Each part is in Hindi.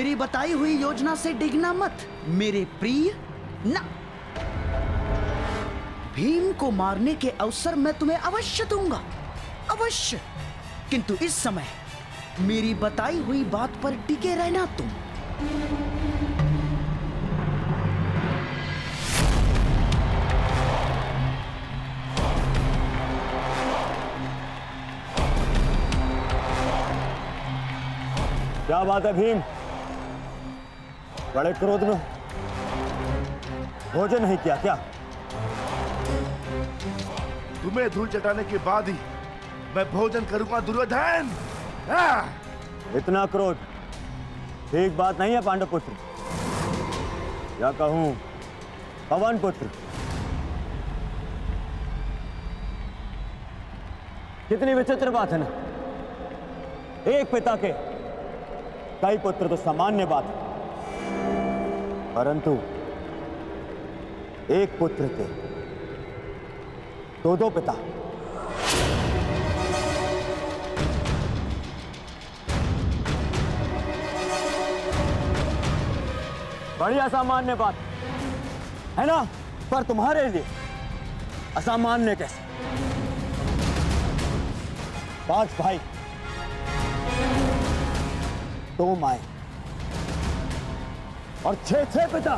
मेरी बताई हुई योजना से डिगना मत मेरे प्रिय। ना, भीम को मारने के अवसर मैं तुम्हें अवश्य दूंगा, अवश्य। किंतु इस समय मेरी बताई हुई बात पर टिके रहना तुम। क्या बात है भीम, बड़े क्रोध में भोजन नहीं किया क्या? तुम्हें धूल चटाने के बाद ही मैं भोजन करूंगा दुर्योधन। इतना क्रोध ठीक बात नहीं है पांडव पुत्र, या कहूं पवन पुत्र। कितनी विचित्र बात है ना, एक पिता के कई पुत्र तो सामान्य बात है, परंतु एक पुत्र के दो पिता। बड़ी असामान्य बात है ना, पर तुम्हारे लिए असामान्य कैसे? 5 भाई, 2 माए और 6 पिता।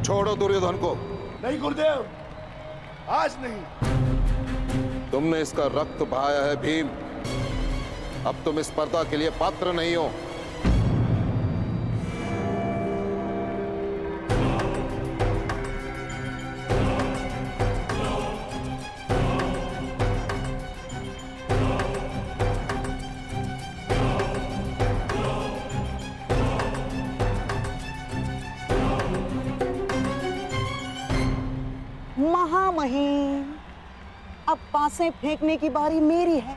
छोड़ो दुर्योधन को। नहीं गुरुदेव, आज नहीं। तुमने इसका रक्त बहाया है भीम, अब तुम इस स्पर्धा के लिए पात्र नहीं हो। महामहिम, अब पासे फेंकने की बारी मेरी है।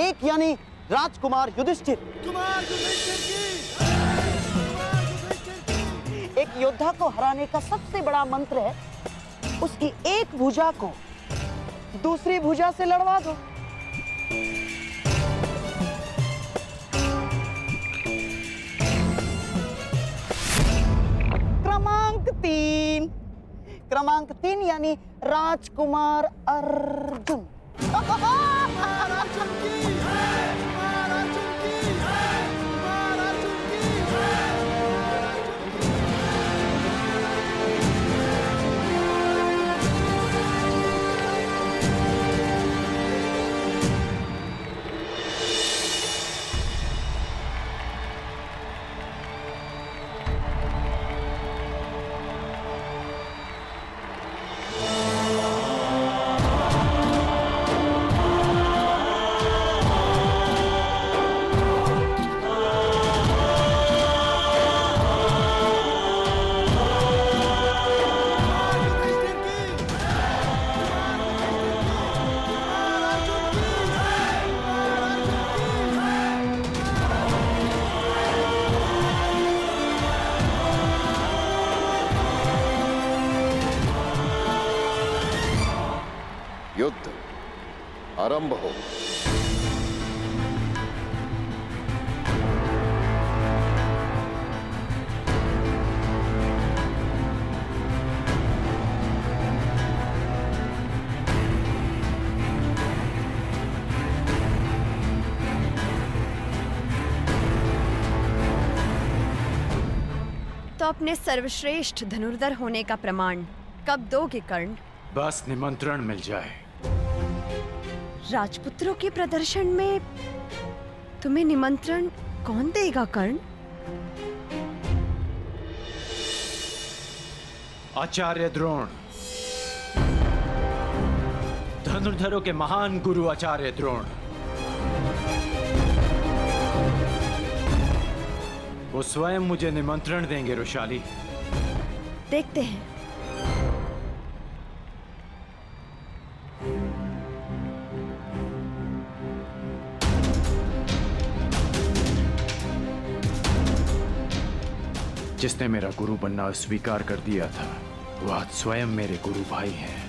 एक यानी राजकुमार युधिष्ठिर। एक योद्धा को हराने का सबसे बड़ा मंत्र है उसकी एक भुजा को दूसरी भुजा से लड़वा दो। क्रमांक 3 यानी राजकुमार अर्जुन। आरंभ हो। तो अपने सर्वश्रेष्ठ धनुर्धर होने का प्रमाण कब दोगे कर्ण? बस निमंत्रण मिल जाए। राजपुत्रों के प्रदर्शन में तुम्हें निमंत्रण कौन देगा कर्ण? आचार्य द्रोण, धनुर्धरों के महान गुरु आचार्य द्रोण। वो स्वयं मुझे निमंत्रण देंगे रुशाली। देखते हैं। जिसने मेरा गुरु बनना स्वीकार कर दिया था, वो आज स्वयं मेरे गुरु भाई हैं।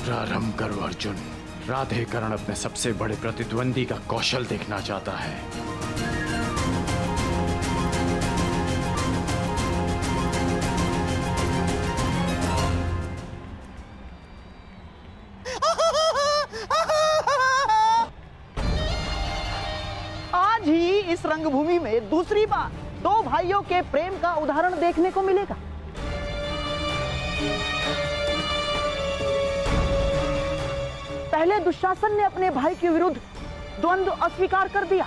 प्रारंभ करो अर्जुन। राधेकरण अपने सबसे बड़े प्रतिद्वंदी का कौशल देखना चाहता है। आज ही इस रंगभूमि में दूसरी बार दो भाइयों के प्रेम का उदाहरण देखने को मिलेगा। पहले दुशासन ने अपने भाई के विरुद्ध द्वंद्व अस्वीकार कर दिया,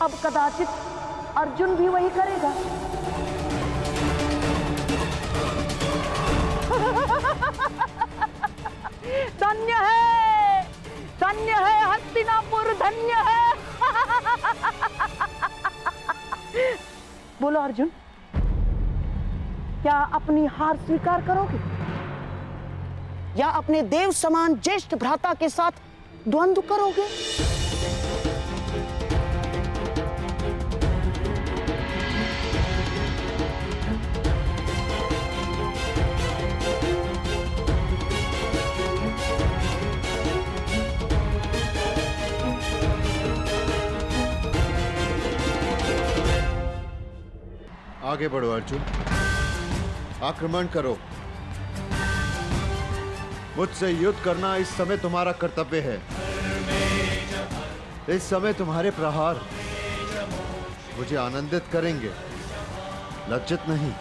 अब कदाचित अर्जुन भी वही करेगा। धन्य है हस्तिनापुर, धन्य है। बोलो अर्जुन, क्या अपनी हार स्वीकार करोगे या अपने देव समान ज्येष्ठ भ्राता के साथ द्वंद्व करोगे? आगे बढ़ो अर्जुन, आक्रमण करो। मुझसे युद्ध करना इस समय तुम्हारा कर्तव्य है। इस समय तुम्हारे प्रहार मुझे आनंदित करेंगे, लज्जित नहीं।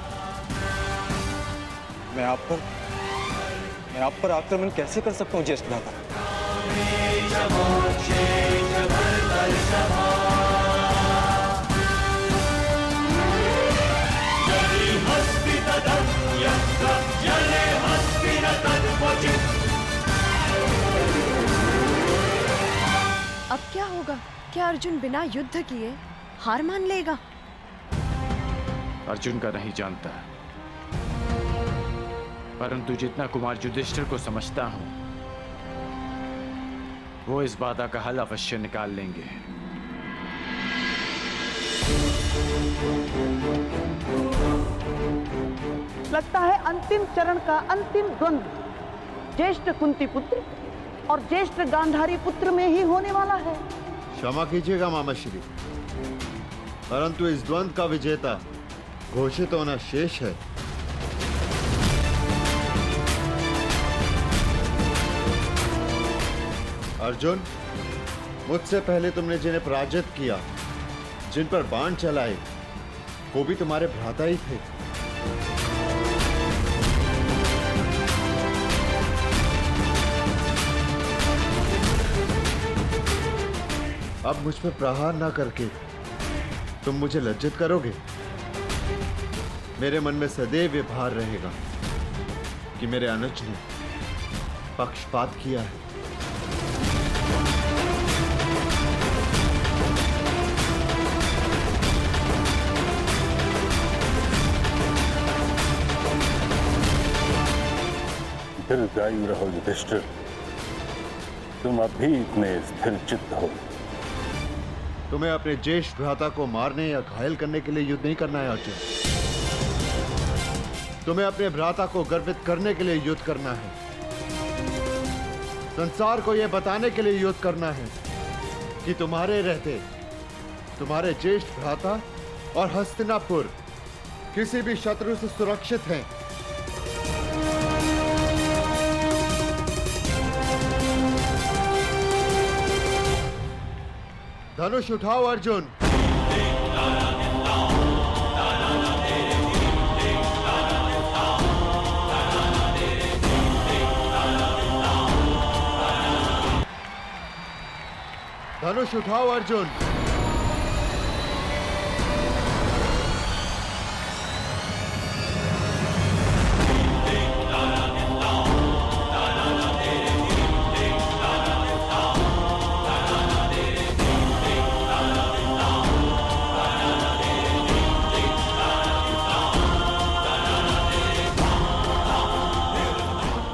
मैं आप पर आक्रमण कैसे कर सकता हूँ ज्येष्ठ भ्राता? अब क्या होगा? क्या अर्जुन बिना युद्ध किए हार मान लेगा? अर्जुन का नहीं जानता, परंतु जितना कुमार युधिष्ठिर को समझता हूं, वो इस बाधा का हल अवश्य निकाल लेंगे। लगता है अंतिम चरण का अंतिम द्वंद्व ज्येष्ठ कुंती पुत्र और ज्येष्ठ गांधारी पुत्र में ही होने वाला है। क्षमा कीजिएगा मामाश्री, परंतु इस द्वंद्व का विजेता घोषित होना शेष है। अर्जुन, मुझसे पहले तुमने जिन्हें पराजित किया, जिन पर बाण चलाए, वो भी तुम्हारे भ्राता ही थे। अब मुझ पर प्रहार ना करके तुम मुझे लज्जित करोगे? मेरे मन में सदैव ये भार रहेगा कि मेरे अनुज ने पक्षपात किया है। दीर्घायु रहो युधिष्ठिर, तुम अभी इतने स्थिर चित्त हो। तुम्हें अपने ज्येष्ठ भ्राता को मारने या घायल करने के लिए युद्ध नहीं करना है अर्जुन। तुम्हें अपने भ्राता को गर्वित करने के लिए युद्ध करना है। संसार को यह बताने के लिए युद्ध करना है कि तुम्हारे रहते तुम्हारे ज्येष्ठ भ्राता और हस्तिनापुर किसी भी शत्रु से सुरक्षित हैं। धनुष उठाओ अर्जुन। धनुष उठाओ अर्जुन।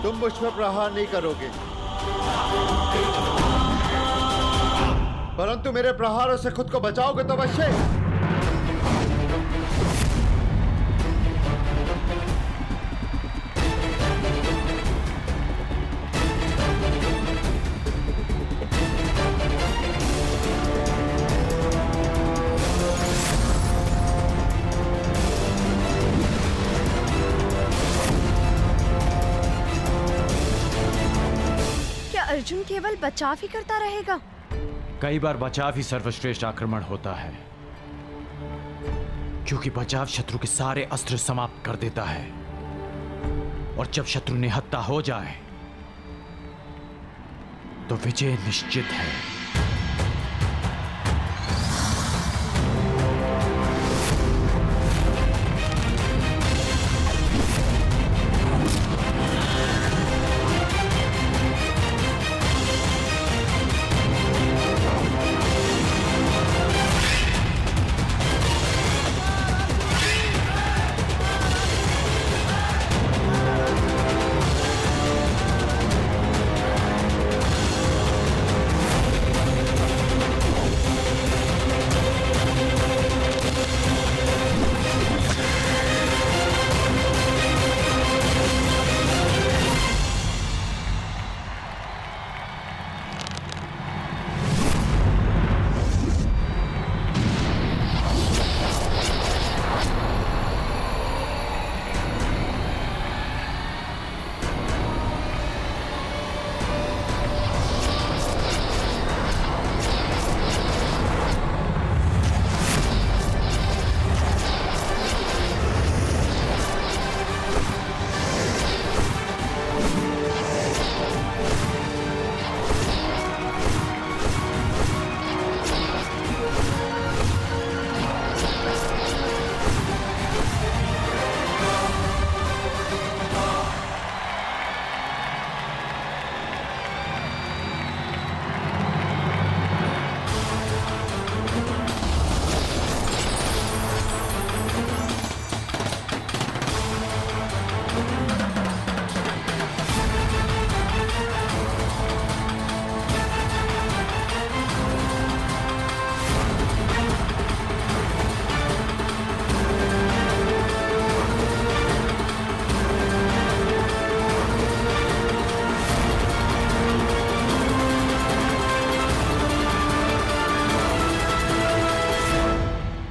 तुम मुझ पर प्रहार नहीं करोगे, परंतु मेरे प्रहारों से खुद को बचाओगे तो अवश्य। क्या अर्जुन केवल बचाव ही करता रहेगा? कई बार बचाव ही सर्वश्रेष्ठ आक्रमण होता है, क्योंकि बचाव शत्रु के सारे अस्त्र समाप्त कर देता है, और जब शत्रु निहत्था हो जाए तो विजय निश्चित है।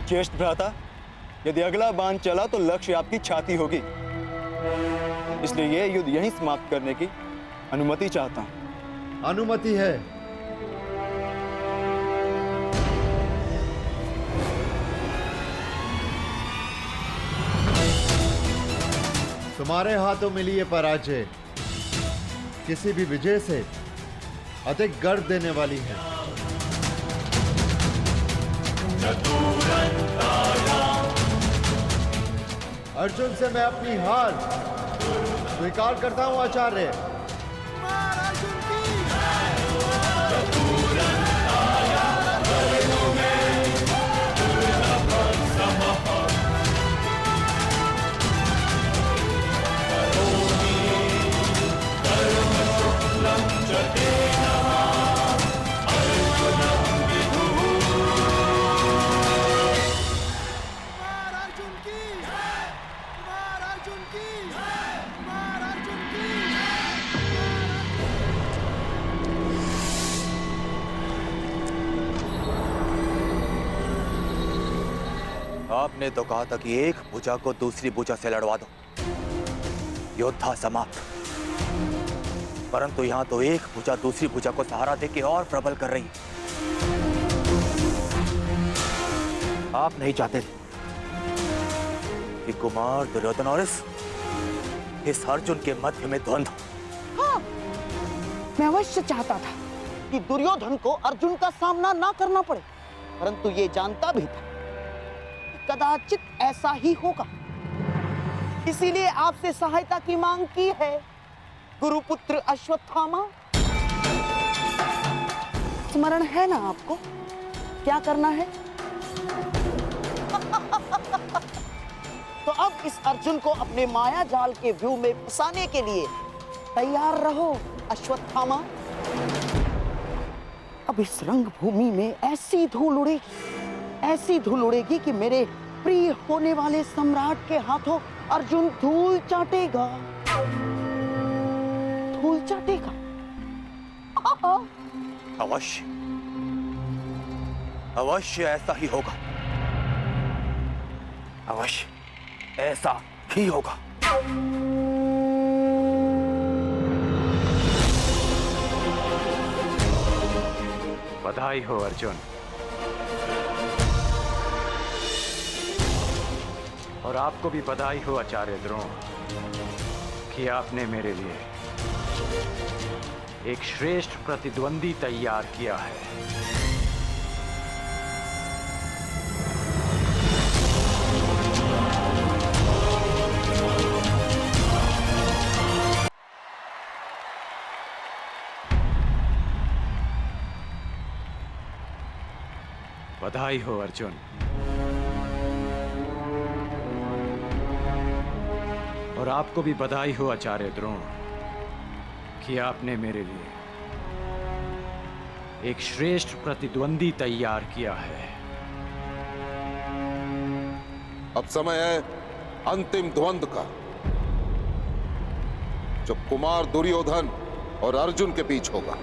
ज्येष्ठ भ्राता, यदि अगला बाण चला तो लक्ष्य आपकी छाती होगी, इसलिए यह युद्ध यहीं समाप्त करने की अनुमति चाहता हूं। अनुमति है। तुम्हारे हाथों मिली ये पराजय किसी भी विजय से अधिक गर्व देने वाली है। अर्जुन से मैं अपनी हार स्वीकार करता हूं आचार्य। आपने तो कहा था कि एक भुजा को दूसरी भुजा से लड़वा दो, योद्धा समाप्त। परंतु यहां तो एक भुजा दूसरी भुजा को सहारा देके और प्रबल कर रही। आप नहीं चाहते कि कुमार दुर्योधन और इस अर्जुन के मध्य में द्वंद्व। हाँ, मैं अवश्य चाहता था कि दुर्योधन को अर्जुन का सामना ना करना पड़े, परंतु ये जानता भी था कदाचित ऐसा ही होगा, इसीलिए आपसे सहायता की मांग की है गुरुपुत्र अश्वत्थामा। स्मरण है ना आपको क्या करना है? तो अब इस अर्जुन को अपने माया जाल के व्यू में फंसाने के लिए तैयार रहो अश्वत्थामा। अब इस रंगभूमि में ऐसी धूल उड़ेगी कि मेरे प्रिय होने वाले सम्राट के हाथों अर्जुन धूल चाटेगा। अवश्य अवश्य ऐसा ही होगा, अवश्य ऐसा ही होगा। बधाई हो अर्जुन, और आपको भी बधाई हो आचार्य द्रोण कि आपने मेरे लिए एक श्रेष्ठ प्रतिद्वंदी तैयार किया है। बधाई हो अर्जुन, और आपको भी बधाई हो आचार्य द्रोण कि आपने मेरे लिए एक श्रेष्ठ प्रतिद्वंदी तैयार किया है। अब समय है अंतिम द्वंद्व का, जो कुमार दुर्योधन और अर्जुन के बीच होगा।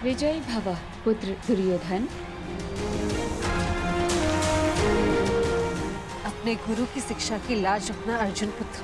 विजयी भव पुत्र दुर्योधन। अपने गुरु की शिक्षा की लाज रखना अर्जुन पुत्र।